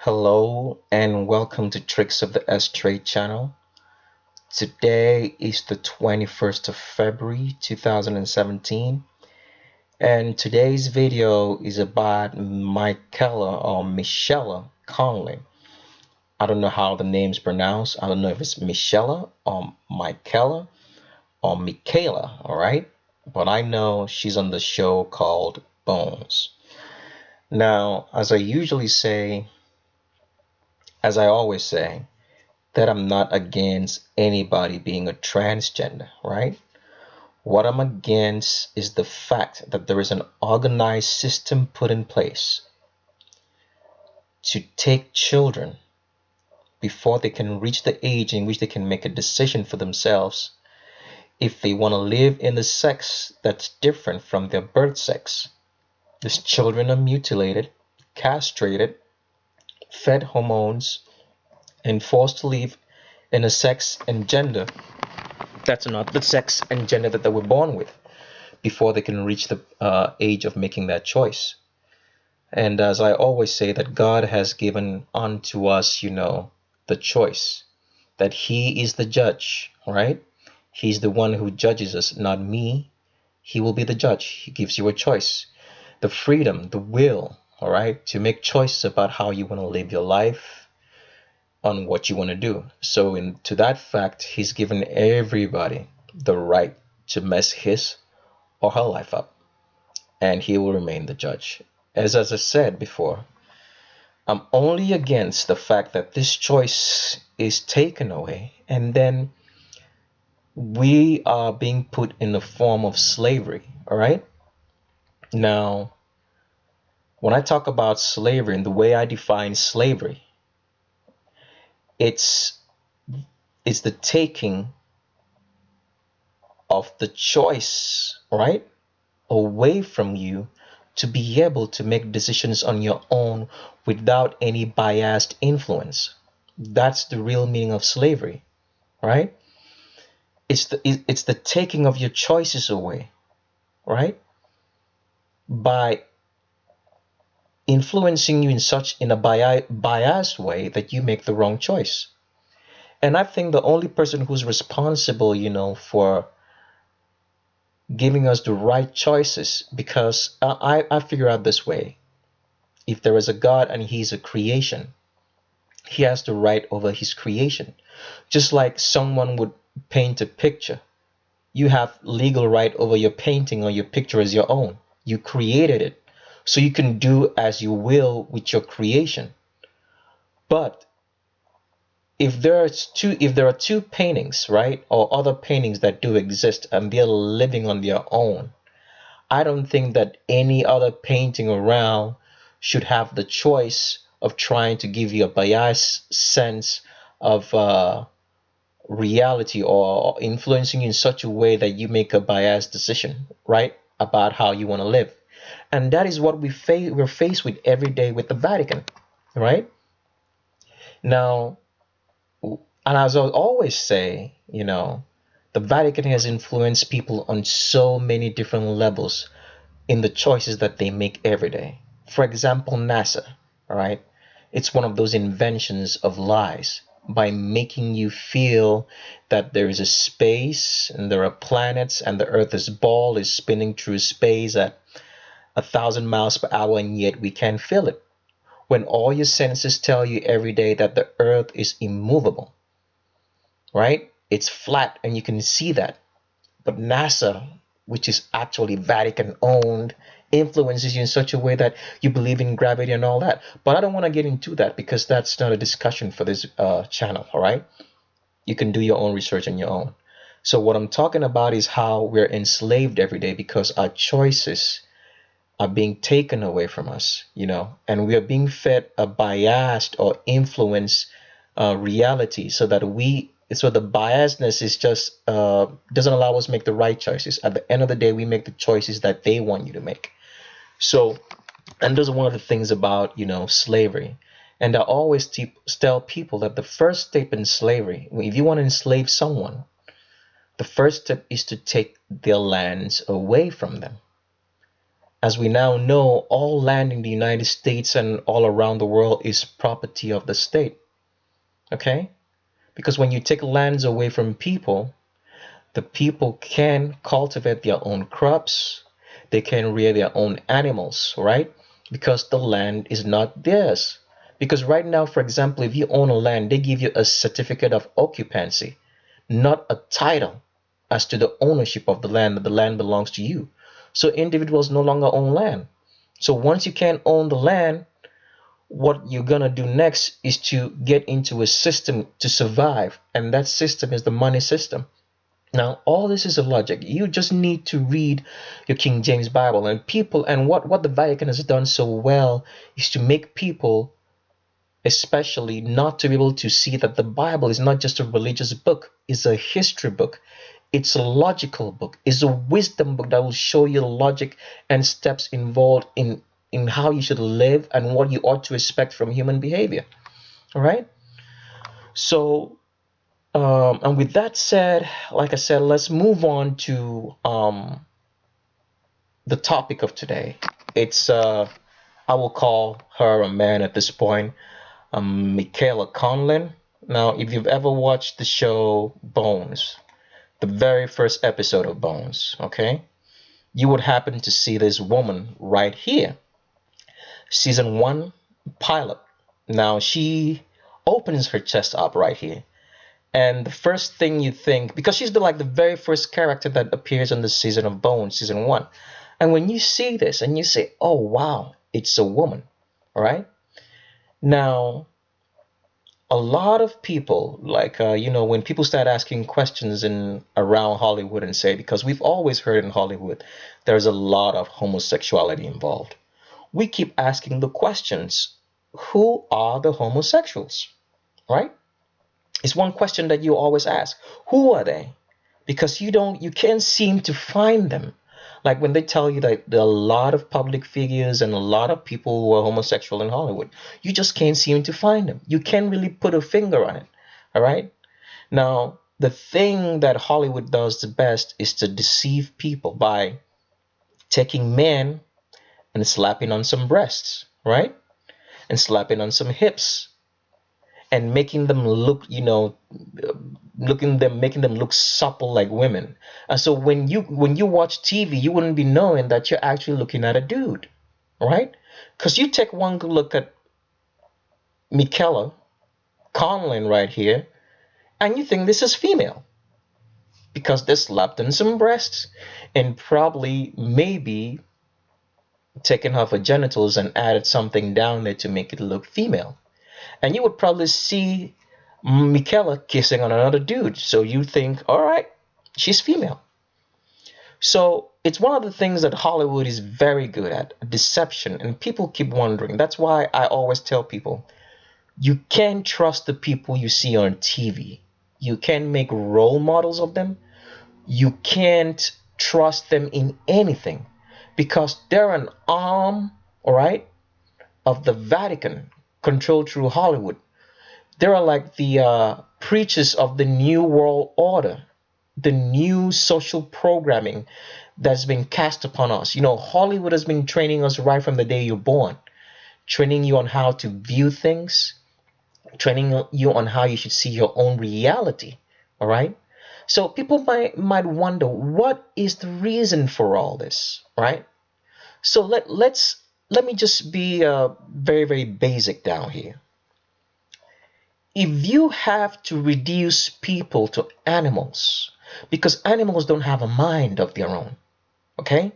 Hello and welcome to Tricks of the S Trade channel. Today is the 21st of February 2017, and today's video is about Michaela or Michaela Conlin. I don't know how the name's pronounced. I don't know if it's Michaela or Michaela or Michaela, alright? But I know she's on the show called Bones. Now, as I always say, that I'm not against anybody being a transgender, right? What I'm against is the fact that there is an organized system put in place to take children before they can reach the age in which they can make a decision for themselves if they want to live in the sex that's different from their birth sex. These children are mutilated, castrated, fed hormones, and forced to live in a sex and gender that's not the sex and gender that they were born with before they can reach the age of making that choice. And as I always say, that God has given unto us, the choice, that He is the judge, right? He's the one who judges us, not me. He will be the judge. He gives you a choice, the freedom, the will, all right, to make choices about how you want to live your life, on what you want to do. So to that fact, He's given everybody the right to mess his or her life up, and He will remain the judge. As I said before, I'm only against the fact that this choice is taken away, and then we are being put in the form of slavery. All right. Now, when I talk about slavery and the way I define slavery, it's it's the taking of the choice, right, away from you to be able to make decisions on your own without any biased influence. That's the real meaning of slavery, right? It's the taking of your choices away, right? By influencing you in a biased way that you make the wrong choice. And I think the only person who's responsible, for giving us the right choices, because I figure out this way: if there is a God and He's a creation, He has the right over His creation. Just like someone would paint a picture, you have legal right over your painting or your picture as your own. You created it, so you can do as you will with your creation. But if there are two paintings, right, or other paintings that do exist and they're living on their own, I don't think that any other painting around should have the choice of trying to give you a biased sense of reality, or influencing you in such a way that you make a biased decision, right, about how you want to live. And that is what we're faced with every day with the Vatican, right? Now, and as I always say, the Vatican has influenced people on so many different levels in the choices that they make every day. For example, NASA, all right? It's one of those inventions of lies by making you feel that there is a space and there are planets and the Earth's ball is spinning through space at 1,000 miles per hour, and yet we can't feel it. When all your senses tell you every day that the Earth is immovable, right? It's flat and you can see that. But NASA, which is actually Vatican owned, influences you in such a way that you believe in gravity and all that. But I don't want to get into that because that's not a discussion for this channel, all right? You can do your own research on your own. So what I'm talking about is how we're enslaved every day because our choices are being taken away from us, and we are being fed a biased or influenced reality, so the biasness is just doesn't allow us to make the right choices. At the end of the day, we make the choices that they want you to make. So, and those are one of the things about slavery. And I always tell people that the first step in slavery, if you want to enslave someone, the first step is to take their lands away from them. As we now know, all land in the United States and all around the world is property of the state. Okay? Because when you take lands away from people, the people can cultivate their own crops, they can rear their own animals, right? Because the land is not theirs. Because right now, for example, if you own a land, they give you a certificate of occupancy, not a title as to the ownership of the land, that the land belongs to you. So individuals no longer own land. So once you can't own the land, what you're gonna do next is to get into a system to survive, and that system is the money system. Now, all this is a logic. You just need to read your King James Bible, and people, and what the Vatican has done so well is to make people, especially, not to be able to see that the Bible is not just a religious book, it's a history book. It's a logical book. It's a wisdom book that will show you the logic and steps involved in how you should live and what you ought to expect from human behavior. All right. So, and with that said, like I said, let's move on to the topic of today. It's I will call her a man at this point, Michaela Conlin. Now, if you've ever watched the show Bones, the very first episode of Bones, okay, you would happen to see this woman right here, season one pilot. Now, she opens her chest up right here. And the first thing you think, because she's the very first character that appears on the season of Bones, season one. And when you see this and you say, oh wow, it's a woman, all right? Now, a lot of people, when people start asking questions in around Hollywood and say, because we've always heard in Hollywood, there's a lot of homosexuality involved. We keep asking the questions, who are the homosexuals, right? It's one question that you always ask. Who are they? Because you can't seem to find them. Like when they tell you that there are a lot of public figures and a lot of people who are homosexual in Hollywood, you just can't seem to find them. You can't really put a finger on it. All right? Now, the thing that Hollywood does the best is to deceive people by taking men and slapping on some breasts, right? And slapping on some hips and making them look, making them look supple like women. And so when you watch TV, you wouldn't be knowing that you're actually looking at a dude, right? Because you take one good look at Michaela Conlin right here, and you think this is female because they slapped on some breasts and probably maybe taken off her genitals and added something down there to make it look female. And you would probably see Michaela kissing on another dude. So you think, all right, she's female. So it's one of the things that Hollywood is very good at, deception. And people keep wondering. That's why I always tell people, you can't trust the people you see on TV. You can't make role models of them. You can't trust them in anything because they're an arm, all right, of the Vatican controlled through Hollywood. They're like the preachers of the New World Order, the new social programming that's been cast upon us. Hollywood has been training us right from the day you're born, training you on how to view things, training you on how you should see your own reality. All right. So people might wonder, what is the reason for all this, right? So let me just be very, very basic down here. If you have to reduce people to animals, because animals don't have a mind of their own, okay?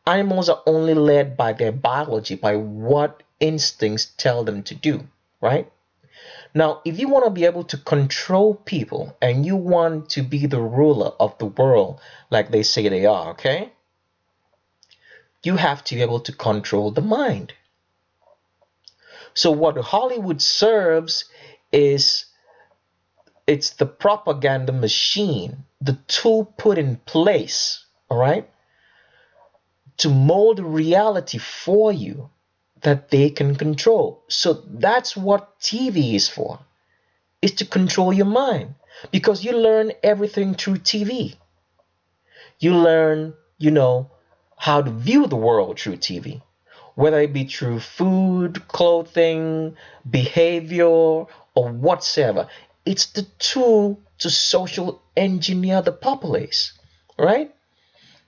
Animals are only led by their biology, by what instincts tell them to do, right? Now, if you want to be able to control people and you want to be the ruler of the world like they say they are, okay? You have to be able to control the mind. So what Hollywood serves is it's the propaganda machine, the tool put in place, all right, to mold reality for you that they can control. So that's what TV is for, is to control your mind, because you learn everything through TV. You learn, how to view the world through TV, whether it be through food, clothing, behavior, or whatsoever. It's the tool to social engineer the populace, right?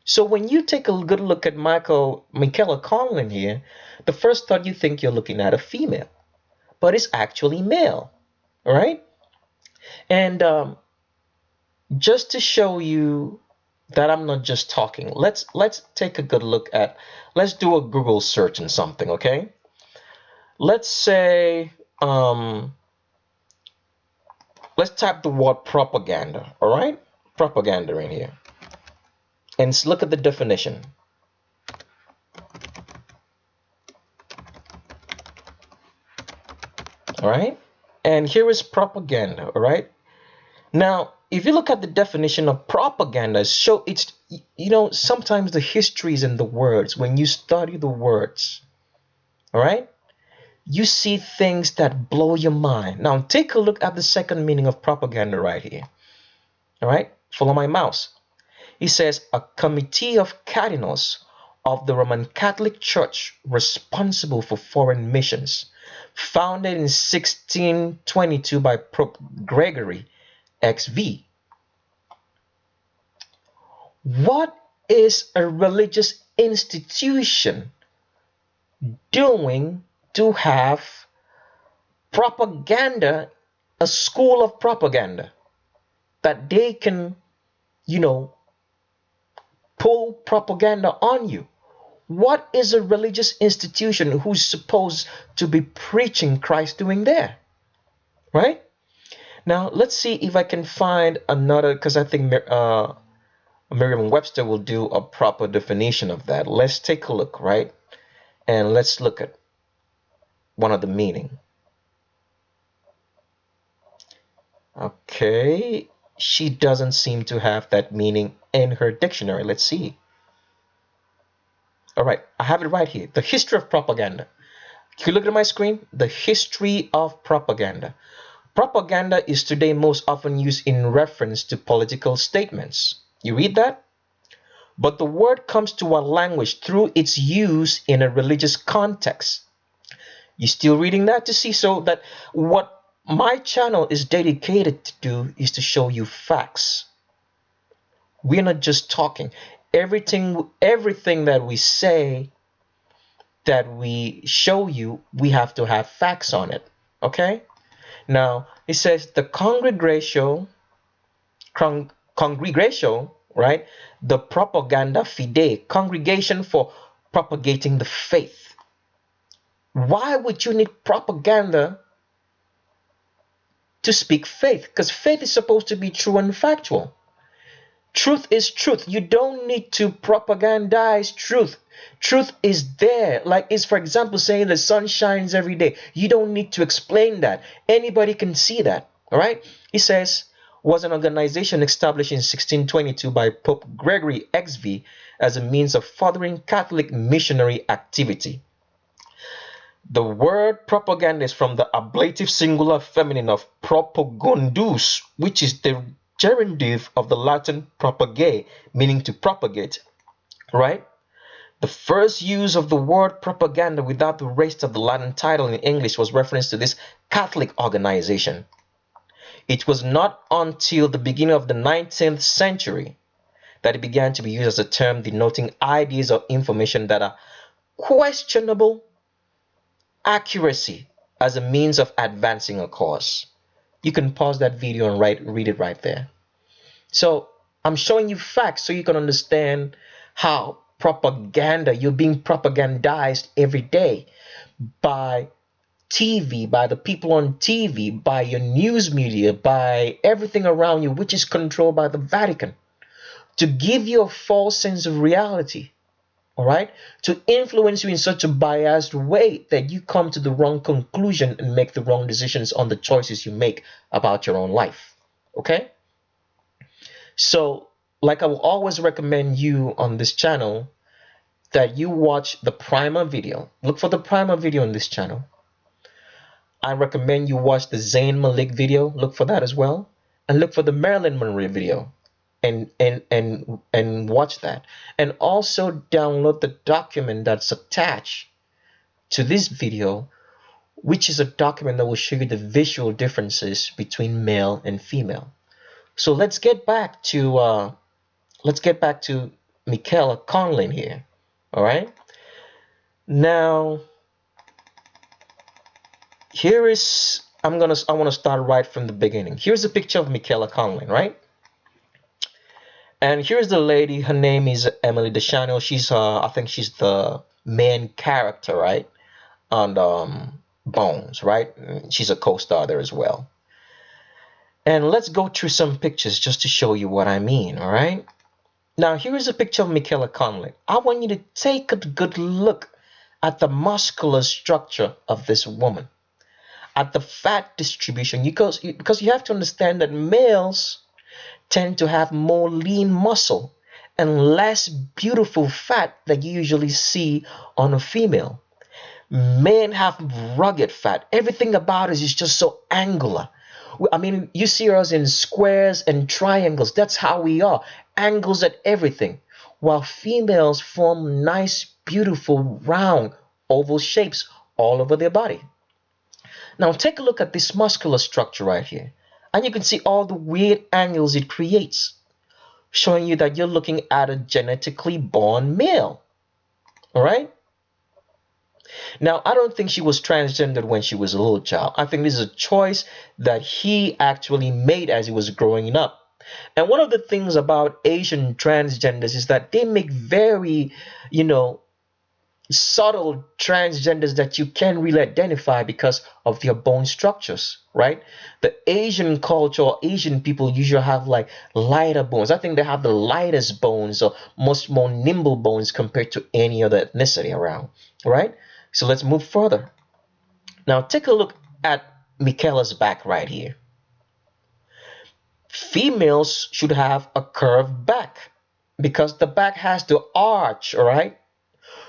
So when you take a good look at Michaela Conlin here, the first thought you think you're looking at a female, but it's actually male, right? And just to show you that I'm not just talking, let's take a good look at, let's do a Google search on something, okay? Let's say let's type the word propaganda, all right? Propaganda in here, and look at the definition. All right, and here is propaganda. All right, now if you look at the definition of propaganda, so it's, sometimes the histories in the words, when you study the words, all right, you see things that blow your mind. Now take a look at the second meaning of propaganda right here. All right, follow my mouse. It says a committee of cardinals of the Roman Catholic Church responsible for foreign missions, founded in 1622 by Pope Gregory XV. What is a religious institution doing to have propaganda, a school of propaganda, that they can, pull propaganda on you? What is a religious institution who's supposed to be preaching Christ doing there? Right? Now, let's see if I can find another, because I think Merriam-Webster will do a proper definition of that. Let's take a look, right? And let's look at one of the meaning. Okay, she doesn't seem to have that meaning in her dictionary. Let's see. All right, I have it right here. The history of propaganda. Can you look at my screen? The history of propaganda. Propaganda is today most often used in reference to political statements. You read that? But the word comes to our language through its use in a religious context. You still reading that to see? So that what my channel is dedicated to do is to show you facts. We're not just talking. Everything that we say, that we show you, we have to have facts on it. Okay? Now, it says the congregation, right? The propaganda fide, congregation for propagating the faith. Why would you need propaganda to speak faith? Because faith is supposed to be true and factual. Truth is truth. You don't need to propagandize truth. Truth is there. Like, it's, for example, saying the sun shines every day. You don't need to explain that. Anybody can see that. All right? It says, was an organization established in 1622 by Pope Gregory XV as a means of furthering Catholic missionary activity. The word propaganda is from the ablative singular feminine of propagandus, which is the gerundive of the Latin propagare, meaning to propagate, right? The first use of the word propaganda without the rest of the Latin title in English was reference to this Catholic organization. It was not until the beginning of the 19th century that it began to be used as a term denoting ideas or information that are questionable accuracy as a means of advancing a cause. You can pause that video and read it right there. So I'm showing you facts so you can understand how propaganda, you're being propagandized every day by TV, by the people on TV, by your news media, by everything around you, which is controlled by the Vatican, to give you a false sense of reality. All right, to influence you in such a biased way that you come to the wrong conclusion and make the wrong decisions on the choices you make about your own life. Okay, so like I will always recommend you on this channel that you watch the primer video. Look for the primer video on this channel. I recommend you watch the Zayn Malik video. Look for that as well, and look for the Marilyn Monroe video. and watch that, and also download the document that's attached to this video, which is a document that will show you the visual differences between male and female. So let's get back to Michaela Conlin here. All right. Now, here is I want to start right from the beginning. Here's a picture of Michaela Conlin, right? And here's the lady. Her name is Emily DeShano. She's I think she's the main character, right? On Bones, right? She's a co-star there as well. And let's go through some pictures just to show you what I mean, all right? Now, here is a picture of Michaela Conlin. I want you to take a good look at the muscular structure of this woman, at the fat distribution, because you have to understand that males tend to have more lean muscle and less beautiful fat that you usually see on a female. Men have rugged fat. Everything about us is just so angular. I mean, you see us in squares and triangles. That's how we are. Angles at everything. While females form nice, beautiful, round, oval shapes all over their body. Now take a look at this muscular structure right here. And you can see all the weird angles it creates, showing you that you're looking at a genetically born male. All right? Now, I don't think she was transgendered when she was a little child. I think this is a choice that he actually made as he was growing up. And one of the things about Asian transgenders is that they make very, subtle transgenders that you can't really identify because of their bone structures, right? The Asian culture, or Asian people usually have like lighter bones. I think they have the lightest bones or more nimble bones compared to any other ethnicity around, right? So let's move further. Now take a look at Michaela's back right here. Females should have a curved back because the back has to arch, all right,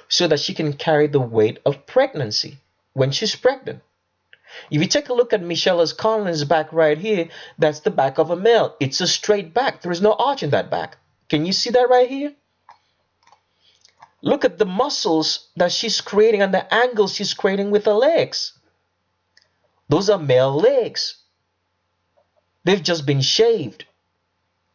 so that she can carry the weight of pregnancy when she's pregnant. If you take a look at Michaela's Conlin's back right here, that's the back of a male. It's a straight back. There is no arch in that back. Can you see that right here? Look at the muscles that she's creating and the angles she's creating with her legs. Those are male legs. They've just been shaved,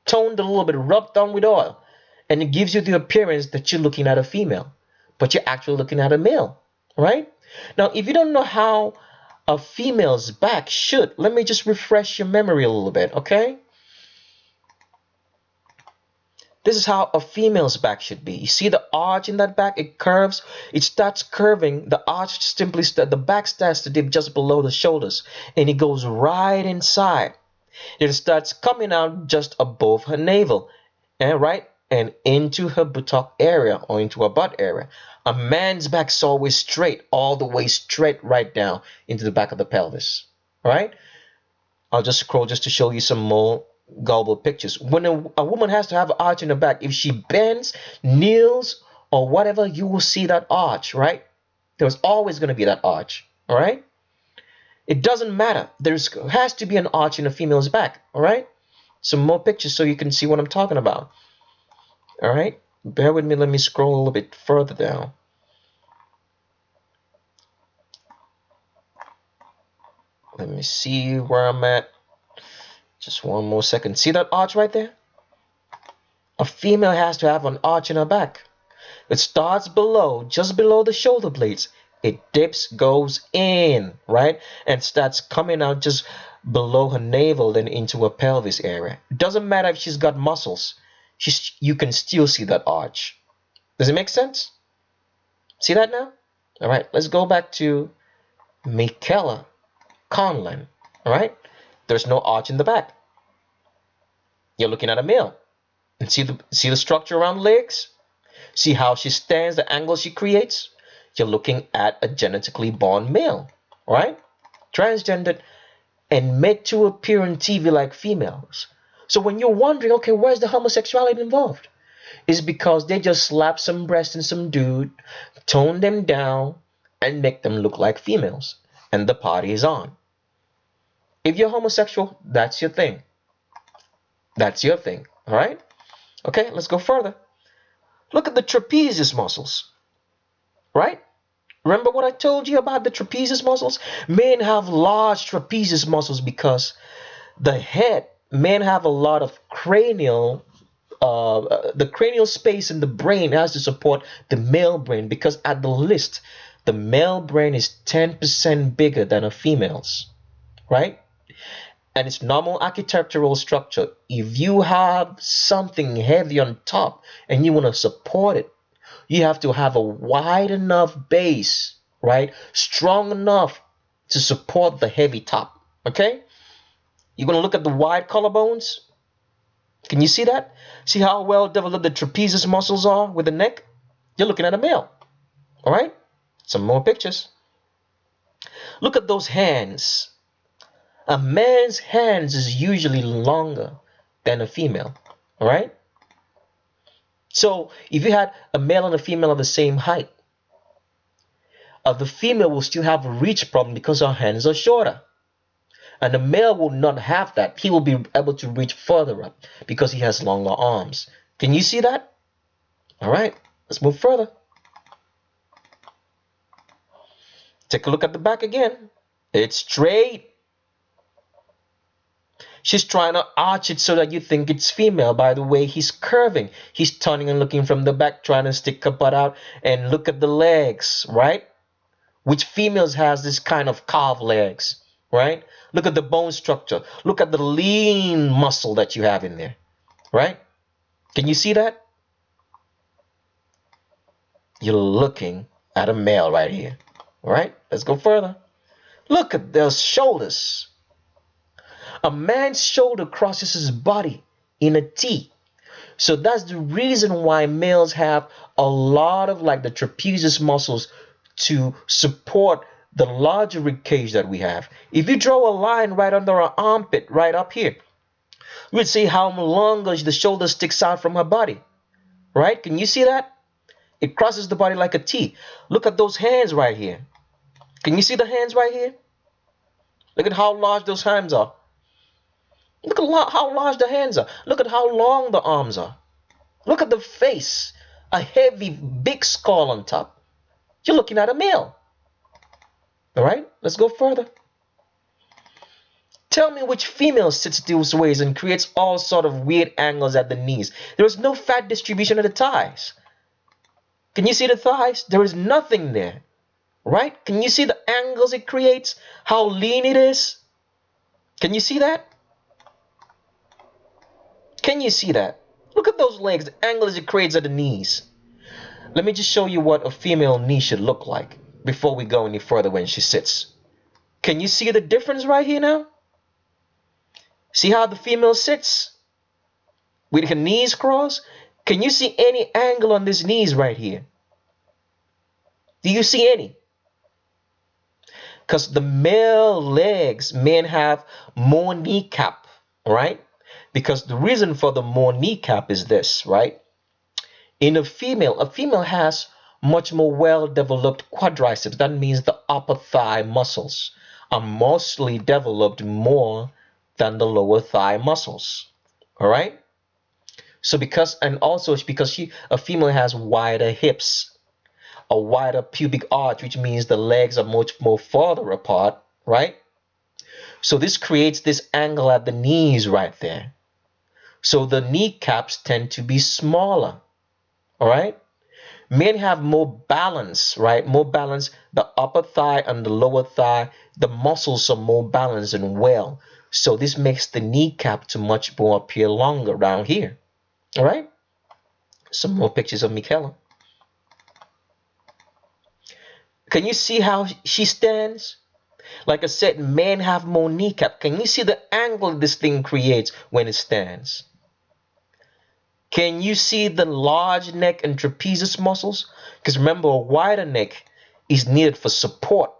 toned a little bit, rubbed on with oil, and it gives you the appearance that you're looking at a female, but you're actually looking at a male, right? Now, if you don't know how a female's back should, let me just refresh your memory a little bit, okay? This is how a female's back should be. You see the arch in that back? It curves. It starts curving. The arch simply, the back starts to dip just below the shoulders, and it goes right inside. It starts coming out just above her navel, and right, and into her buttock area or into her butt area. A man's back's always straight, all the way straight right down into the back of the pelvis. All right? I'll just scroll just to show you some more gullible pictures. When a woman has to have an arch in her back, if she bends, kneels, or whatever, you will see that arch, right? There's always going to be that arch, all right? It doesn't matter. There has to be an arch in a female's back, all right? Some more pictures so you can see what I'm talking about, all right? Bear with me. Let me scroll a little bit further down. Let me see where I'm at. Just one more second. See that arch right there? A female has to have an arch in her back. It starts below, just below the shoulder blades. It dips, goes in, right? And starts coming out just below her navel, then into her pelvis area. It doesn't matter if she's got muscles. You can still see that arch. Does it make sense? See that now? All right, let's go back to Michaela Conlin. All right? There's no arch in the back. You're looking at a male. And see the structure around the legs? See how she stands, the angle she creates? You're looking at a genetically born male, right? Transgendered and made to appear on TV like females. So when you're wondering, okay, where's the homosexuality involved? It's because they just slap some breasts and some dude, tone them down, and make them look like females. And the party is on. If you're homosexual, that's your thing. That's your thing, all right? Okay, let's go further. Look at the trapezius muscles, right? Remember what I told you about the trapezius muscles? Men have large trapezius muscles because the head, men have a lot of the cranial space in the brain has to support the male brain, because at the least, the male brain is 10% bigger than a female's, right? And its normal architectural structure. If you have something heavy on top and you want to support it, you have to have a wide enough base, right? Strong enough to support the heavy top. Okay? You're going to look at the wide collarbones. Can you see that? See how well developed the trapezius muscles are with the neck? You're looking at a male. All right? Some more pictures. Look at those hands. A man's hands is usually longer than a female. All right? So if you had a male and a female of the same height, the female will still have a reach problem because her hands are shorter. And the male will not have that. He will be able to reach further up because he has longer arms. Can you see that? All right, let's move further. Take a look at the back again. It's straight. She's trying to arch it so that you think it's female. By the way, he's curving. He's turning and looking from the back, trying to stick her butt out. And look at the legs, right? Which females has this kind of calf legs, right? Look at the bone structure. Look at the lean muscle that you have in there, right? Can you see that? You're looking at a male right here, all right? Let's go further. Look at those shoulders. A man's shoulder crosses his body in a T. So that's the reason why males have a lot of like the trapezius muscles to support the larger rib cage that we have. If you draw a line right under our armpit, right up here, you would see how longer the shoulder sticks out from her body, right? Can you see that? It crosses the body like a T. Look at those hands right here. Can you see the hands right here? Look at how large those hands are. Look at how large the hands are. Look at how long the arms are. Look at the face. A heavy, big skull on top. You're looking at a male. All right, let's go further. Tell me which female sits these ways and creates all sort of weird angles at the knees. There is no fat distribution of the thighs. Can you see the thighs? There is nothing there, right? Can you see the angles it creates? How lean it is? Can you see that? Can you see that? Look at those legs, the angles it creates at the knees. Let me just show you what a female knee should look like before we go any further when she sits. Can you see the difference right here now? See how the female sits with her knees crossed? Can you see any angle on these knees right here? Do you see any? Because the male legs, men have more kneecap, right? Because the reason for the more kneecap is this, right? In a female has much more well-developed quadriceps. That means the upper thigh muscles are mostly developed more than the lower thigh muscles. All right? So and also because a female has wider hips, a wider pubic arch, which means the legs are much more farther apart, right? So this creates this angle at the knees right there. So the kneecaps tend to be smaller, all right? Men have more balance, right? More balance, the upper thigh and the lower thigh, the muscles are more balanced and well. So this makes the kneecap to much more appear longer around here, all right? Some more pictures of Michaela. Can you see how she stands? Like I said, men have more kneecap. Can you see the angle this thing creates when it stands? Can you see the large neck and trapezius muscles? Because remember, a wider neck is needed for support,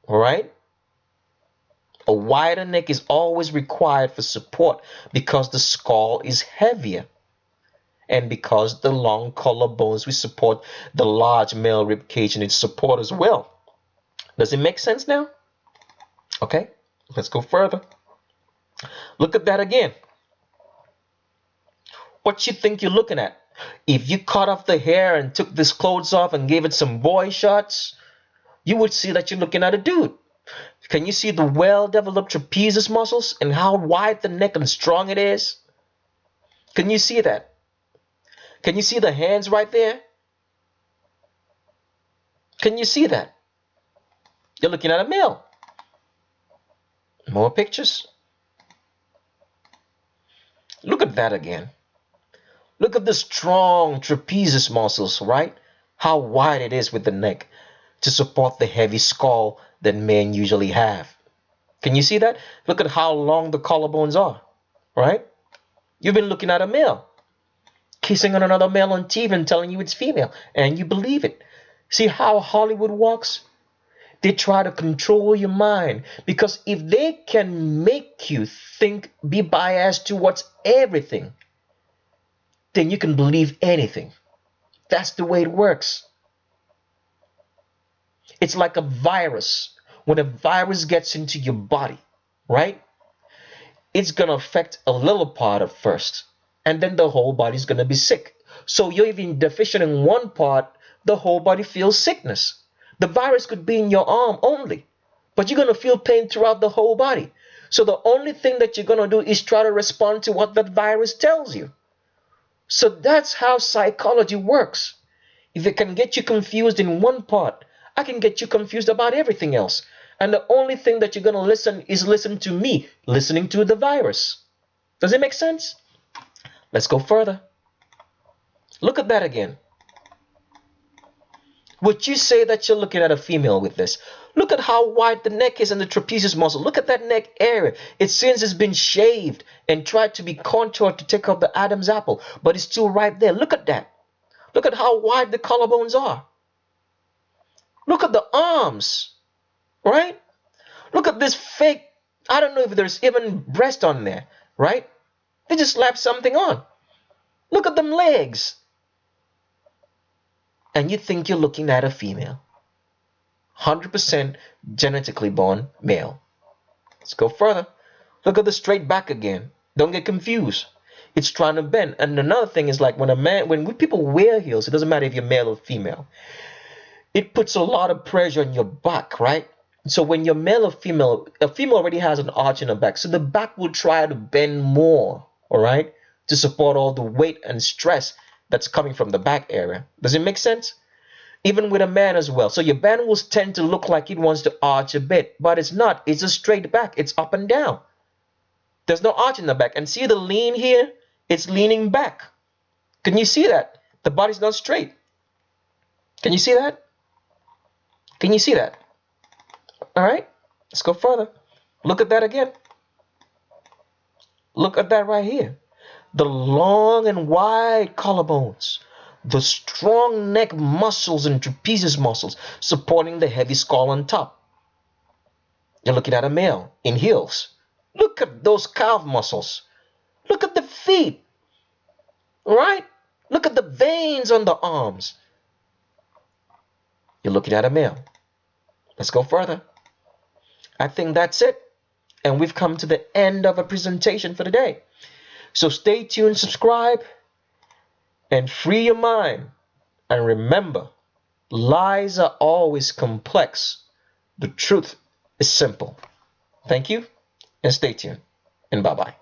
all right? A wider neck is always required for support because the skull is heavier and because the long collarbones will support the large male rib cage and its support as well. Does it make sense now? Okay, let's go further. Look at that again. What you think you're looking at? If you cut off the hair and took this clothes off and gave it some boy shots, you would see that you're looking at a dude. Can you see the well-developed trapezius muscles and how wide the neck and strong it is? Can you see that? Can you see the hands right there? Can you see that? You're looking at a male. More pictures. Look at that again. Look at the strong trapezius muscles, right? How wide it is with the neck to support the heavy skull that men usually have. Can you see that? Look at how long the collarbones are, right? You've been looking at a male, kissing on another male on TV and telling you it's female, and you believe it. See how Hollywood works? They try to control your mind, because if they can make you think, be biased towards everything, then you can believe anything. That's the way it works. It's like a virus. When a virus gets into your body, right? It's going to affect a little part at first, and then the whole body's going to be sick. So you're even deficient in one part, the whole body feels sickness. The virus could be in your arm only, but you're going to feel pain throughout the whole body. So the only thing that you're going to do is try to respond to what that virus tells you. So that's how psychology works. If it can get you confused in one part, I can get you confused about everything else. And the only thing that you're going to listen to me, listening to the virus. Does it make sense? Let's go further. Look at that again. Would you say that you're looking at a female with this? Look at how wide the neck is and the trapezius muscle. Look at that neck area. It seems it's been shaved and tried to be contoured to take out the Adam's apple, but it's still right there. Look at that. Look at how wide the collarbones are. Look at the arms, right? Look at this fake, I don't know if there's even breast on there, right? They just slapped something on. Look at them legs. And you think you're looking at a female. 100% genetically born male. Let's go further. Look at the straight back again. Don't get confused. It's trying to bend. And another thing is, like, when people wear heels, it doesn't matter if you're male or female. It puts a lot of pressure on your back, right? So when you're male or female, a female already has an arch in her back. So the back will try to bend more, all right, to support all the weight and stress that's coming from the back area. Does it make sense? Even with a man as well. So your band will tend to look like it wants to arch a bit, but it's not. It's a straight back. It's up and down. There's no arch in the back. And see the lean here? It's leaning back. Can you see that? The body's not straight. Can you see that? Can you see that? All right, let's go further. Look at that again. Look at that right here. The long and wide collarbones, the strong neck muscles and trapezius muscles supporting the heavy skull on top. You're looking at a male in heels. Look at those calf muscles. Look at the feet. All right? Look at the veins on the arms. You're looking at a male. Let's go further. I think that's it. And we've come to the end of a presentation for today. So stay tuned, subscribe, and free your mind. And remember, lies are always complex. The truth is simple. Thank you, and stay tuned. And bye-bye.